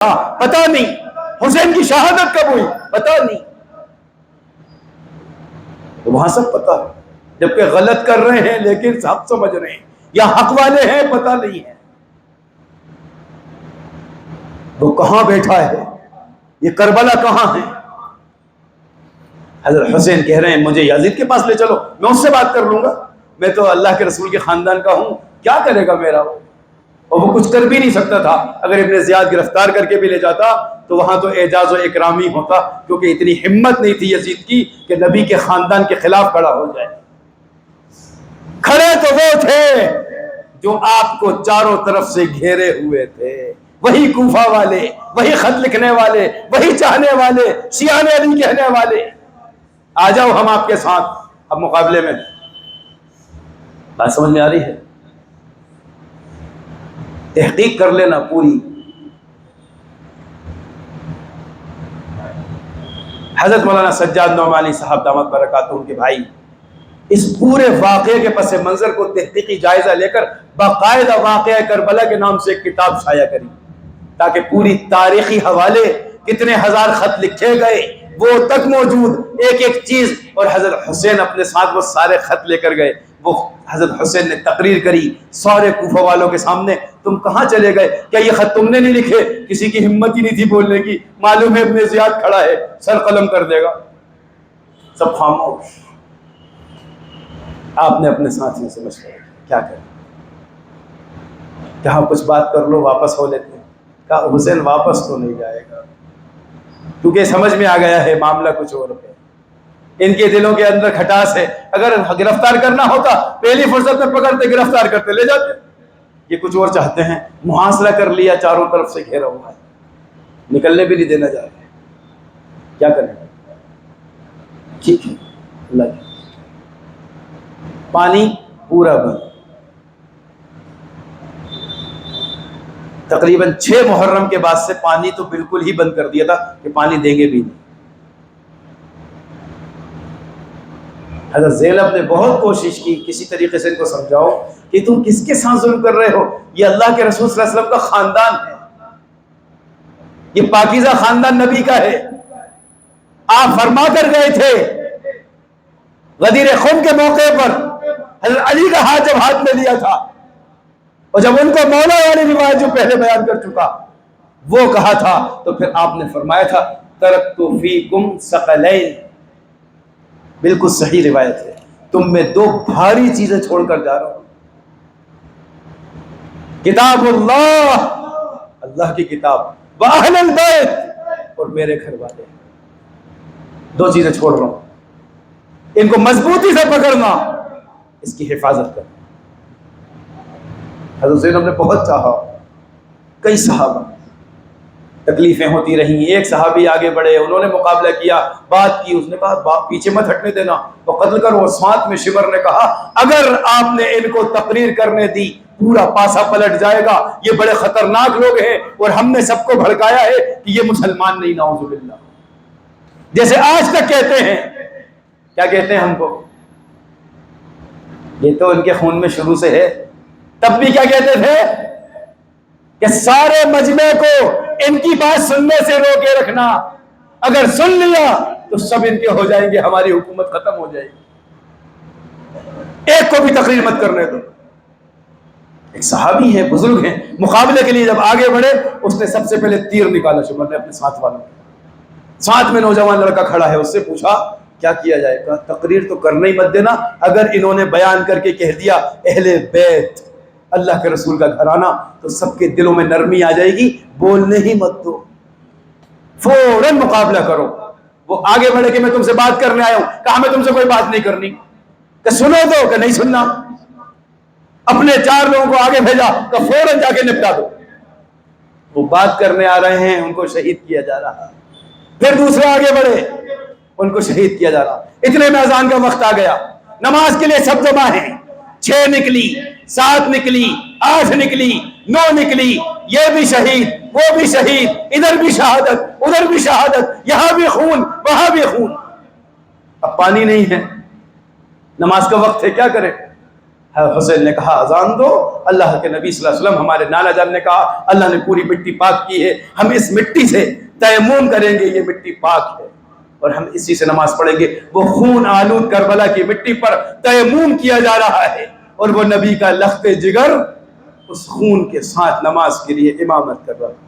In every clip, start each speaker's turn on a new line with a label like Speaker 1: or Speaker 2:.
Speaker 1: پتا نہیں، حسین کی شہادت کب ہوئی پتا نہیں، تو وہاں سب پتا ہے، جبکہ غلط کر رہے ہیں لیکن سب سمجھ رہے ہیں، یا حق والے ہیں پتا نہیں ہے وہ کہاں بیٹھا ہے، یہ کربلا کہاں ہے۔ حضرت حسین کہہ رہے ہیں مجھے یزید کے پاس لے چلو، میں اس سے بات کر لوں گا، میں تو اللہ کے رسول کے خاندان کا ہوں، کیا کرے گا میرا وہ، اور وہ کچھ کر بھی نہیں سکتا تھا۔ اگر ابن زیاد گرفتار کر کے بھی لے جاتا تو وہاں تو اعجاز و اکرامی ہوتا، کیونکہ اتنی ہمت نہیں تھی یزید کی کہ نبی کے خاندان کے خلاف کھڑا ہو جائے۔ کھڑے تو وہ تھے جو آپ کو چاروں طرف سے گھیرے ہوئے تھے، وہی کوفہ والے، وہی خط لکھنے والے، وہی چاہنے والے، شیعہ علی کہنے والے، آ جاؤ ہم آپ کے ساتھ۔ اب مقابلے میں بات سمجھ میں آ رہی ہے؟ تحقیق کر لینا پوری۔ حضرت مولانا سجاد نعمانی صاحب دامت برکاتہ کے بھائی اس پورے واقعے کے پس منظر کو تحقیقی جائزہ لے کر باقاعدہ واقعہ کربلا کے نام سے ایک کتاب شائع کری، تاکہ پوری تاریخی حوالے، کتنے ہزار خط لکھے گئے وہ تک موجود، ایک ایک چیز، اور حضرت حسین اپنے ساتھ وہ سارے خط لے کر گئے۔ وہ حضرت حسین نے تقریر کری سارے کوفہ والوں کے سامنے، تم کہاں چلے گئے، کیا یہ خط تم نے نہیں لکھے؟ کسی کی ہمت ہی نہیں تھی بولنے کی، معلوم ہے ابن زیاد کھڑا ہے سر قلم کر دے گا، سب خاموش۔ آپ نے اپنے ساتھیوں سے مشورہ کیا، کیا کریں، کہا کچھ بات کر لو واپس ہو لیتے ہیں۔ کہا حسین واپس تو نہیں جائے گا، کیونکہ سمجھ میں آ گیا ہے معاملہ کچھ اور ہے، ان کے دلوں کے اندر کھٹاس ہے، اگر گرفتار کرنا ہوتا پہلی فرصت میں پکڑتے گرفتار کرتے لے جاتے، یہ کچھ اور چاہتے ہیں۔ محاصرہ کر لیا، چاروں طرف سے گھیرا ہوا ہے، نکلنے بھی نہیں دینا جا رہے، کیا کریں؟ ٹھیک ہے اللہ کی پانی پورا بند، تقریباً 6 محرم کے بعد سے پانی تو بالکل ہی بند کر دیا تھا کہ پانی دیں گے بھی نہیں۔ حضرت زینب نے بہت کوشش کی کسی طریقے سے ان کو سمجھاؤ کہ تم کس کے ساتھ ظلم کر رہے ہو، یہ اللہ کے رسول صلی اللہ علیہ وسلم کا خاندان ہے، یہ پاکیزہ خاندان نبی کا ہے، آپ فرما کر گئے تھے غدیر خم کے موقع پر حضرت علی کا ہاتھ جب ہاتھ میں لیا تھا، اور جب ان کو مولا والی روایت جو پہلے بیان کر چکا وہ کہا تھا، تو پھر آپ نے فرمایا تھا ترکت فیکم ثقلین، بالکل صحیح روایت ہے، تم میں 2 بھاری چیزیں چھوڑ کر جا رہا ہوں، کتاب اللہ، اللہ کی کتاب، واہل البیت، اور میرے گھر والے، 2 چیزیں چھوڑ رہا ہوں، ان کو مضبوطی سے پکڑنا، اس کی حفاظت کرنا۔ حضرت زینب نے بہت چاہا، کئی صحابہ، تکلیفیں ہوتی رہیں، ایک صحابی آگے بڑھے، انہوں نے مقابلہ کیا، بات کی، اس نے کہا باپ پیچھے مت ہٹنے دینا تو قتل کرو، اور ساتھ میں شمر نے کہا اگر آپ نے ان کو تقریر کرنے دی پورا پاسا پلٹ جائے گا، یہ بڑے خطرناک لوگ ہیں، اور ہم نے سب کو بھڑکایا ہے کہ یہ مسلمان نہیں، نعوذ باللہ، جیسے آج تک کہتے ہیں۔ کیا کہتے ہیں ہم کو؟ یہ تو ان کے خون میں شروع سے ہے، تب بھی کیا کہتے تھے کہ سارے مجمع کو ان کی بات سننے سے روکے رکھنا، اگر سن لیا تو سب ان کے ہو جائیں گے، ہماری حکومت ختم ہو جائے گی، ایک کو بھی تقریر مت کرنے دو۔ ایک صحابی ہے، بزرگ ہیں، مقابلے کے لیے جب آگے بڑھے اس نے سب سے پہلے تیر نکالا، شمر نے اپنے ساتھ والوں، ساتھ میں نوجوان لڑکا کھڑا ہے، اس سے پوچھا کیا کیا جائے گا؟ تقریر تو کرنا ہی مت دینا، اگر انہوں نے بیان کر کے کہہ دیا اہل بیت، اللہ کے رسول کا گھرانہ، تو سب کے دلوں میں نرمی آ جائے گی، بولنے ہی مت دو، فوراً مقابلہ کرو۔ وہ آگے بڑھے کہ میں تم سے بات کرنے آیا ہوں، کہا میں تم سے کوئی بات نہیں کرنی، کہ سنو دو، کہ نہیں سننا، اپنے 4 لوگوں کو آگے بھیجا کہ فوراً جا کے نپٹا دو، وہ بات کرنے آ رہے ہیں، ان کو شہید کیا جا رہا، پھر دوسرے آگے بڑھے، ان کو شہید کیا جا رہا، اتنے میں اذان کا وقت آ گیا، نماز کے لیے سب جمع ہیں، 6 نکلی، 7 نکلی، 8 نکلی، 9 نکلی، یہ بھی شہید، وہ بھی شہید، ادھر بھی شہادت، ادھر بھی شہادت، یہاں بھی خون، وہاں بھی خون۔ اب پانی نہیں ہے، نماز کا وقت ہے، کیا کرے؟ حسین نے کہا اذان دو. اللہ کے نبی صلی اللہ علیہ وسلم ہمارے نانا جان نے کہا اللہ نے پوری مٹی پاک کی ہے, ہم اس مٹی سے تیمم کریں گے, یہ مٹی پاک ہے اور ہم اسی سے نماز پڑھیں گے. وہ خون آلود کربلا کی مٹی پر تیمم کیا جا رہا ہے اور وہ نبی کا لخت جگر اس خون کے ساتھ نماز کے لیے امامت کر رہا ہے.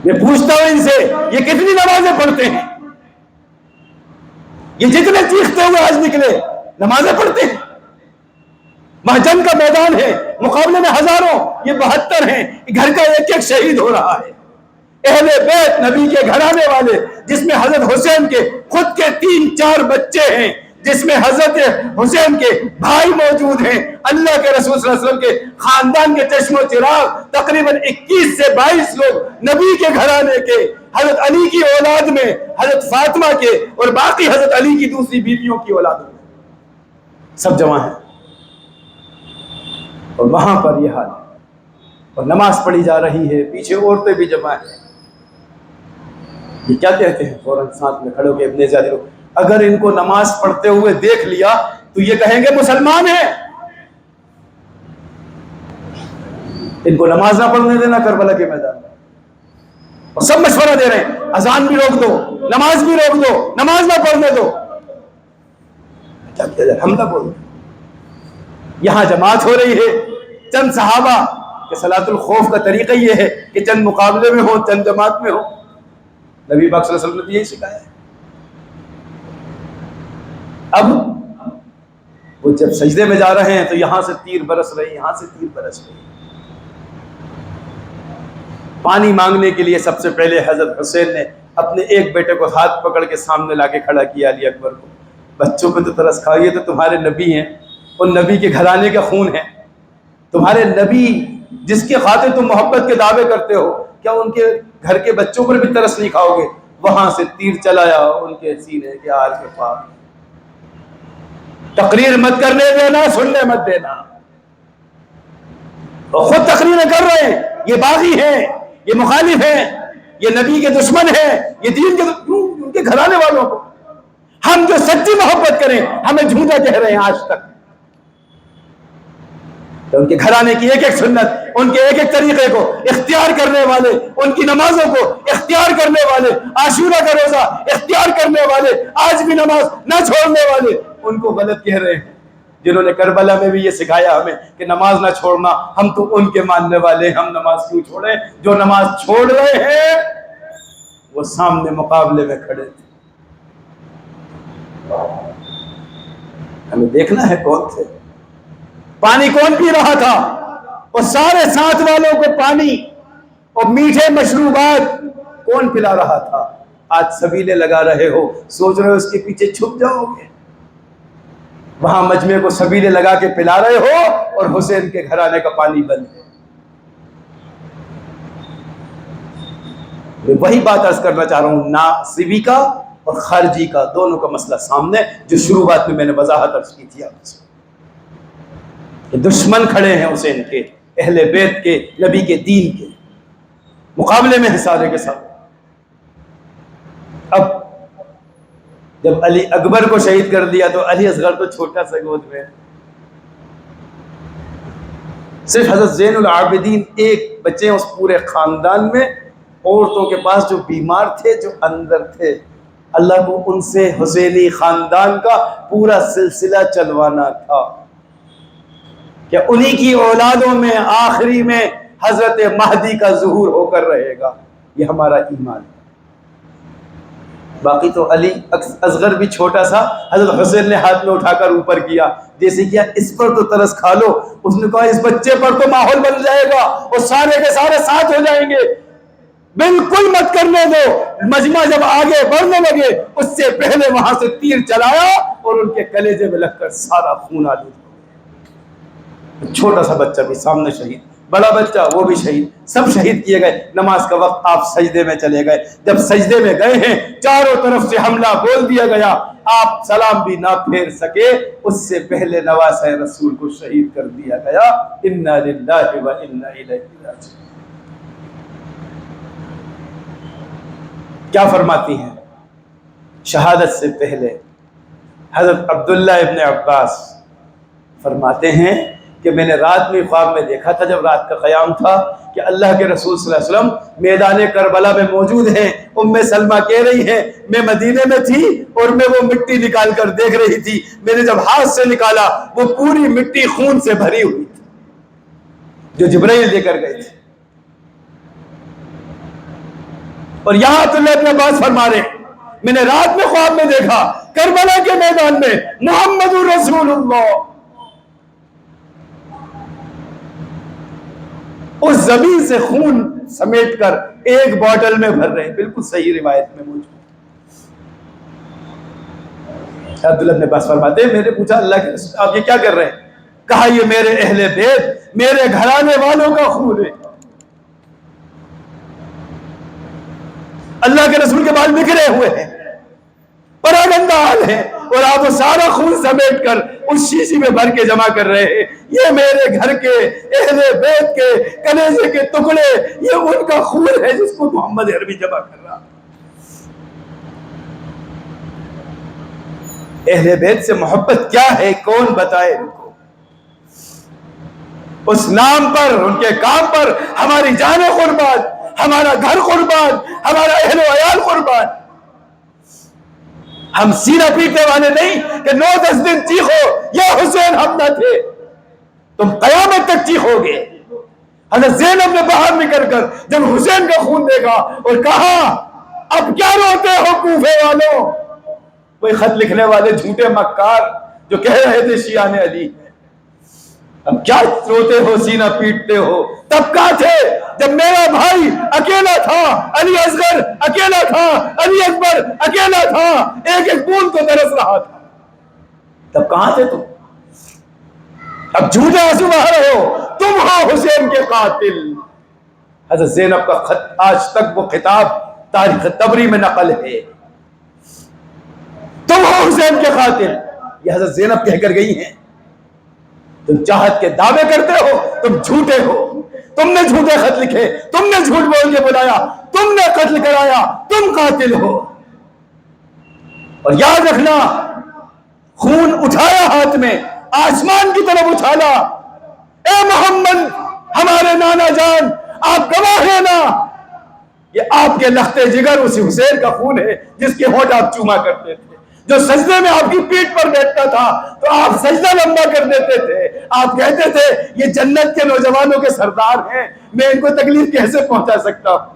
Speaker 1: میں پوچھتا ہوں ان سے یہ کتنی نمازیں پڑھتے ہیں؟ یہ جتنے چیختے ہوئے آج نکلے نمازیں پڑھتے ہیں؟ وہاں جنگ کا میدان ہے, مقابلے میں ہزاروں, یہ 72 ہیں, گھر کا ایک ایک شہید ہو رہا ہے. اہل بیت نبی کے گھرانے والے, جس میں حضرت حسین کے خود کے 3-4 بچے ہیں, جس میں حضرت حسین کے بھائی موجود ہیں, اللہ کے رسول صلی اللہ علیہ وسلم کے خاندان کے چشم و چراغ تقریباً 21 سے 22 لوگ نبی کے گھرانے کے, حضرت علی کی اولاد میں حضرت فاطمہ کے اور باقی حضرت علی کی دوسری بیویوں کی اولاد میں سب جمع ہیں, اور وہاں پر یہ حال ہے اور نماز پڑھی جا رہی ہے, پیچھے عورتیں بھی جمع ہیں. یہ کیا کہتے ہیں فوراً ساتھ میں کھڑے ہو کے ابن زیادہ لوگ, اگر ان کو نماز پڑھتے ہوئے دیکھ لیا تو یہ کہیں گے مسلمان ہیں. ان کو نماز نہ پڑھنے دینا کربلا کے میدان میں, اور سب مشورہ دے رہے ہیں اذان بھی روک دو, نماز بھی روک دو, نماز نہ پڑھنے دو. کیا کیا جائے, حملہ بول دو. یہاں جماعت ہو رہی ہے, چند صحابہ کہ صلاۃ الخوف کا طریقہ یہ ہے کہ چند مقابلے میں ہو, چند جماعت میں ہو. نبی پاک صلی اللہ علیہ وسلم نے یہی سکھایا ہے. اب وہ جب سجدے میں جا رہے ہیں تو یہاں سے تیر برس رہے, یہاں سے تیر برس رہے. پانی مانگنے کے لیے سب سے پہلے حضرت حسین نے اپنے ایک بیٹے کو ہاتھ پکڑ کے سامنے لا کے کھڑا کیا علی اکبر کو. بچوں پہ تو ترس کھا, یہ تو تمہارے نبی ہیں, اور نبی کے گھرانے کا خون ہے. تمہارے نبی جس کی خاطر تم محبت کے دعوے کرتے ہو, کیا ان کے گھر کے بچوں پر بھی ترس نہیں کھاؤ گے؟ وہاں سے تیر چلایا ان کے سینے کے آر کے پاس. تقریر مت کرنے دینا, سننے مت دینا. اور خود تقریریں کر رہے ہیں, یہ باغی ہیں, یہ مخالف ہیں, یہ نبی کے دشمن ہیں, یہ دین کے ان کے گھرانے والوں کو. ہم جو سچی محبت کریں ہمیں جھوٹا کہہ رہے ہیں آج تک. تو ان کے گھرانے کی ایک ایک سنت, ان کے ایک ایک طریقے کو اختیار کرنے والے, ان کی نمازوں کو اختیار کرنے والے, عاشورہ کا روزہ اختیار کرنے والے, آج بھی نماز نہ چھوڑنے والے, ان کو غلط کہہ رہے ہیں. جنہوں نے کربلا میں بھی یہ سکھایا ہمیں کہ نماز نہ چھوڑنا, ہم تو ان کے ماننے والے, ہم نماز کیوں چھوڑیں؟ جو نماز چھوڑ رہے ہیں وہ سامنے مقابلے میں کھڑے تھے. ہمیں دیکھنا ہے کون تھے, پانی کون پی رہا تھا, اور سارے ساتھ والوں کو پانی اور میٹھے مشروبات کون پلا رہا تھا. آج سبیلے لگا رہے ہو, سوچ رہے ہو اس کے پیچھے چھپ جاؤ گے. وہاں مجمع کو سبیلے لگا کے پلا رہے ہو, اور حسین کے گھرانے کا پانی بند ہے. میں وہی بات عرض کرنا چاہ رہا ہوں, ناصبی کا اور خارجی کا دونوں کا مسئلہ سامنے, جو شروعات میں میں نے وضاحت عرض کی تھی آپ سے. دشمن کھڑے ہیں حسین کے, اہل بیت کے, نبی کے دین کے مقابلے میں سارے کے ساتھ. اب جب علی اکبر کو شہید کر دیا تو علی اصغر تو چھوٹا سا گود میں, صرف حضرت زین العابدین ایک بچے اس پورے خاندان میں. عورتوں کے پاس جو بیمار تھے, جو اندر تھے, اللہ کو ان سے حسینی خاندان کا پورا سلسلہ چلوانا تھا کہ انہی کی اولادوں میں آخری میں حضرت مہدی کا ظہور ہو کر رہے گا. یہ ہمارا ایمان ہے. باقی تو علی اصغر بھی چھوٹا سا, حضرت حسین نے ہاتھ میں اٹھا کر اوپر کیا, جیسے کیا اس پر تو ترس کھا لو. اس نے کہا اس بچے پر تو ماحول بن جائے گا اور سارے کے سارے ساتھ ہو جائیں گے, بالکل مت کرنے دو. مجمع جب آگے بڑھنے لگے اس سے پہلے وہاں سے تیر چلایا اور ان کے کلیجے میں لگ کر سارا خون آلود ہو گیا. چھوٹا سا بچہ بھی سامنے شہید, بڑا بچہ وہ بھی شہید, سب شہید کیے گئے. نماز کا وقت, آپ سجدے میں چلے گئے. جب سجدے میں گئے ہیں چاروں طرف سے حملہ بول دیا گیا, آپ سلام بھی نہ پھیر سکے, اس سے پہلے نواسۂ رسول کو شہید کر دیا گیا. انا للہ و انا الیہ راجعون. کیا فرماتی ہیں شہادت سے پہلے حضرت عبداللہ ابن عباس فرماتے ہیں کہ میں نے رات میں خواب میں دیکھا تھا، جب رات کا قیام تھا، کہ اللہ کے رسول صلی اللہ علیہ وسلم میدان کربلا میں موجود ہیں۔ سلمہ کہہ رہی ہیں میں مدینے میں تھی اور میں وہ مٹی نکال کر دیکھ رہی تھی، میں نے جب ہاتھ سے نکالا وہ پوری مٹی خون سے بھری ہوئی تھی جو جبرائیل دے کر گئے تھے۔ اور یہاں عبداللہ ابن عباس فرما رہے میں نے رات میں خواب میں دیکھا کربلا کے میدان میں محمد رسول اللہ اس زمین سے خون سمیٹ کر ایک باٹل میں بھر رہے ہیں، بالکل صحیح روایت میں موجود۔ عبداللہ ابن عباس فرماتے ہیں میں نے پوچھا اللہ کے رسول آپ یہ کیا کر رہے ہیں؟ کہا یہ میرے اہل بیت، میرے گھرانے والوں کا خون ہے۔ اللہ کے رسول کے بال بکھرے ہوئے ہیں، پراگندہ حال ہے، اور آپ وہ سارا خون سمیٹ کر اس شیشی میں بھر کے جمع کر رہے ہیں۔ یہ میرے گھر کے اہل بیت کے کلیجے کے ٹکڑے، یہ ان کا خون ہے جس کو محمد عربی جمع کر رہا۔ اہل بیت سے محبت کیا ہے کون بتائے ان کو؟ اس نام پر، ان کے کام پر ہماری جانیں قربان، ہمارا گھر قربان، ہمارا اہل و عیال قربان۔ ہم سینہ پیٹنے والے نہیں کہ 9-10 دن چیخو یا حسین ہم نہ تھے، تم قیامت تک چیخو گے۔ حضرت زینب نے باہر نکل کر جب حسین کا خون دیکھا اور کہا اب کیا روتے ہو کوفے والوں؟ کوئی خط لکھنے والے جھوٹے مکار جو کہہ رہے تھے شیعہ نے علی، اب کیا روتے ہو سینہ پیٹتے ہو؟ تب کہاں تھے جب میرا بھائی اکیلا تھا، علی اصغر اکیلا تھا، علی اکبر اکیلا تھا، ایک ایک بوند کو ترس رہا تھا، تب کہاں تھے تم؟ اب جھوٹے آنسو بہا رہے ہو، تم ہو حسین کے قاتل۔ حضرت زینب کا خط آج تک وہ خطاب تاریخ طبری میں نقل ہے، تم ہو حسین کے قاتل، یہ حضرت زینب کہہ کر گئی ہیں۔ تم چاہت کے دعوے کرتے ہو، تم جھوٹے ہو، تم نے جھوٹے خط لکھے، تم نے جھوٹ بول کے بلایا، تم نے قتل کرایا، تم قاتل ہو۔ اور یاد رکھنا خون اٹھایا ہاتھ میں، آسمان کی طرف اچھالا، اے محمد ہمارے نانا جان آپ گواہ ہیں نا، یہ آپ کے لخت جگر اسی حسین کا خون ہے جس کے ہونٹ آپ چوما کرتے تھے، جو سجدے میں آپ کی پیٹھ پر بیٹھتا تھا تو آپ سجدہ لمبا کر دیتے تھے، آپ کہتے تھے یہ جنت کے نوجوانوں کے سردار ہیں، میں ان کو تکلیف کیسے پہنچا سکتا ہوں؟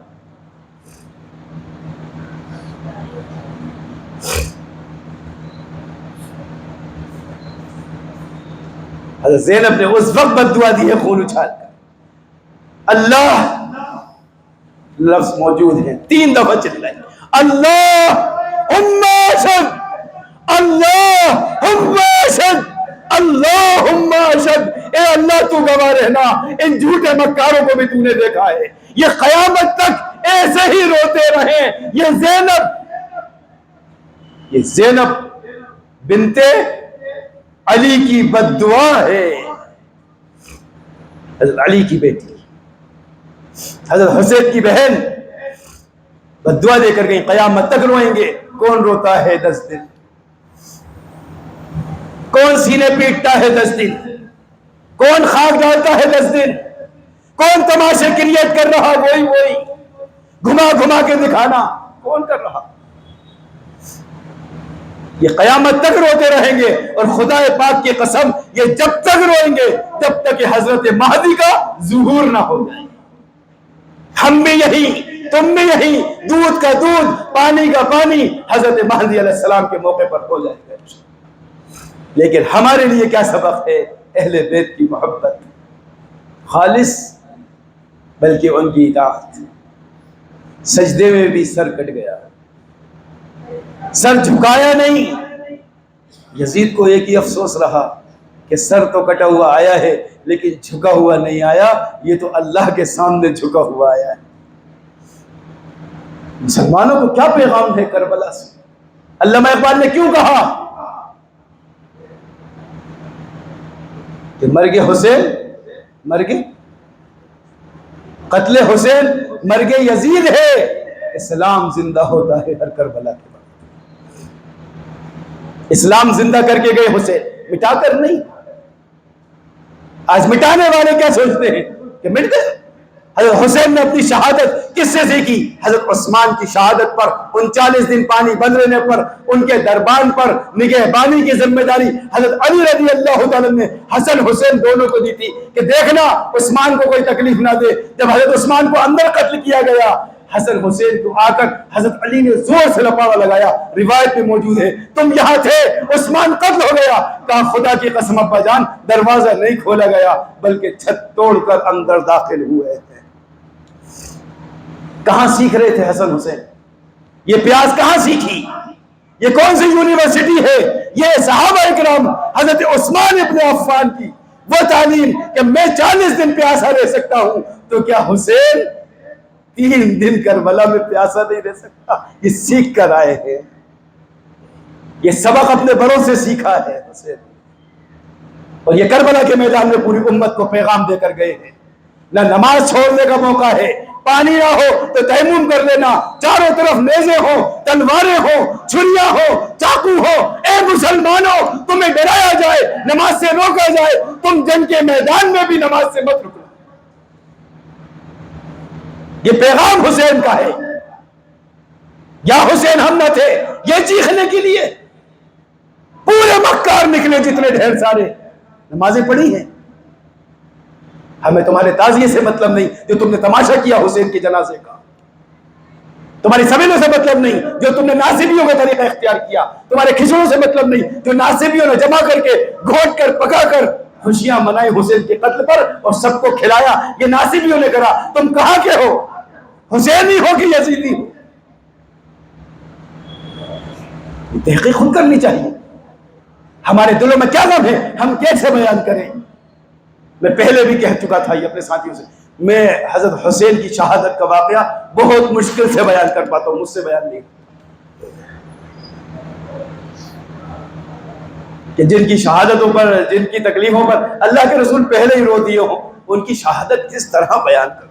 Speaker 1: حضرت زینب نے اس وقت بد دعا دی ہے خون اچھال کر، اللہ لفظ موجود ہے 3 دفعہ چلائے، اللہم اشہد، اللہم اشہد، اللہم اشہد، اے اللہ تو گواہ رہنا ان جھوٹے مکاروں کو بھی تو نے دیکھا ہے، یہ قیامت تک ایسے ہی روتے رہے۔ یہ زینب بنت علی کی بد دعا ہے، حضرت علی کی بیٹی، حضرت حسین کی بہن بد دعا دے کر گئی قیامت تک روئیں گے۔ کون روتا ہے 10 دن؟ کون سینے پیٹتا ہے 10 دن؟ کون خاک ڈالتا ہے 10 دن؟ کون تماشے کریٹ کر رہا؟ وہی گھما گھما کے دکھانا کون کر رہا؟ یہ قیامت تک روتے رہیں گے، اور خدا پاک کی قسم یہ جب تک روئیں گے جب تک کہ حضرت مہدی کا ظہور نہ ہو جائے۔ ہم بھی یہی، تم بھی یہی، دودھ کا دودھ پانی کا پانی حضرت مہدی علیہ السلام کے موقع پر ہو جائے گا۔ لیکن ہمارے لیے کیا سبق ہے؟ اہل بیت کی محبت خالص، بلکہ ان کی اطاعت۔ سجدے میں بھی سر کٹ گیا، سر جھکایا نہیں۔ یزید کو ایک ہی افسوس رہا کہ سر تو کٹا ہوا آیا ہے لیکن جھکا ہوا نہیں آیا، یہ تو اللہ کے سامنے جھکا ہوا آیا ہے۔ مسلمانوں کو کیا پیغام ہے کربلا سے؟ علامہ اقبال نے کیوں کہا کہ مرگ حسین، مرگ قتل حسین مرگ یزید ہے، اسلام زندہ ہوتا ہے ہر کربلا کے بعد۔ اسلام زندہ کر کے گئے حسین، مٹا کر نہیں۔ آج مٹانے والے کیا سوچتے ہیں کہ مٹ گئے. حضرت حسین نے اپنی شہادت کس سے سیکھی؟ حضرت عثمان کی شہادت پر. 39 دن پانی بند رہنے پر ان کے دربان پر نگہبانی کی ذمہ داری حضرت علی رضی اللہ تعالیٰ نے حسن حسین دونوں کو دی تھی کہ دیکھنا عثمان کو کوئی تکلیف نہ دے. جب حضرت عثمان کو اندر قتل کیا گیا، حسن حسین کو آ کر حضرت علی نے زور سے لپاوا لگایا. روایت میں موجود ہے تم یہاں تھے، عثمان قتل ہو گیا. کہا خدا کی قسم ابا جان، دروازہ نہیں کھولا گیا بلکہ چھت توڑ کر اندر داخل ہوئے تھے. کہاں سیکھ رہے تھے حسن حسین؟ یہ پیاس کہاں سیکھی؟ یہ کون سی یونیورسٹی ہے؟ یہ صحابہ اکرام حضرت عثمان ابن عفان کی وہ تعلیم کہ میں 40 دن پیاسا رہ سکتا ہوں، تو کیا حسین 3 دن کربلا میں پیاسا نہیں رہ سکتا؟ یہ سیکھ کر آئے ہیں، یہ سبق اپنے بڑوں سے سیکھا ہے حسین. اور یہ کربلا کے میدان میں پوری امت کو پیغام دے کر گئے ہیں. نہ نماز چھوڑنے کا موقع ہے، پانی نہ ہو تو تیمم کر لینا، چاروں طرف نیزے ہو، تلواریں ہو، چھریاں ہو، چاقو ہو. اے مسلمانوں، تمہیں ڈرایا جائے، نماز سے روکا جائے، تم جنگ کے میدان میں بھی نماز سے مت رکو. یہ پیغام حسین کا ہے. یا حسین ہم نہ تھے یہ چیخنے کے لیے پورے مکار نکلے جتنے ڈھیر سارے. نمازیں پڑھی ہیں. ہمیں تمہارے تعزیے سے مطلب نہیں جو تم نے تماشا کیا حسین کے جنازے کا. تمہاری سویلوں سے مطلب نہیں جو تم نے ناصبیوں کا طریقہ اختیار کیا. تمہارے کھچڑوں سے مطلب نہیں جو ناصبیوں نے جمع کر کے گھونٹ کر پکا کر خوشیاں منائے حسین کے قتل پر اور سب کو کھلایا. یہ ناصبیوں نے کرا. تم کہاں کے ہو؟ حسینی ہو کہ یزیدی ہو؟ تحقیق خود کرنی چاہیے. ہمارے دلوں میں کیا غم ہے، ہم کیسے بیان کریں؟ میں پہلے بھی کہہ چکا تھا یہ اپنے ساتھیوں سے، میں حضرت حسین کی شہادت کا واقعہ بہت مشکل سے بیان کر پاتا ہوں، مجھ سے بیان نہیں. کہ جن کی شہادتوں پر، جن کی تکلیفوں پر اللہ کے رسول پہلے ہی رو دیے ہوں، ان کی شہادت کس طرح بیان کر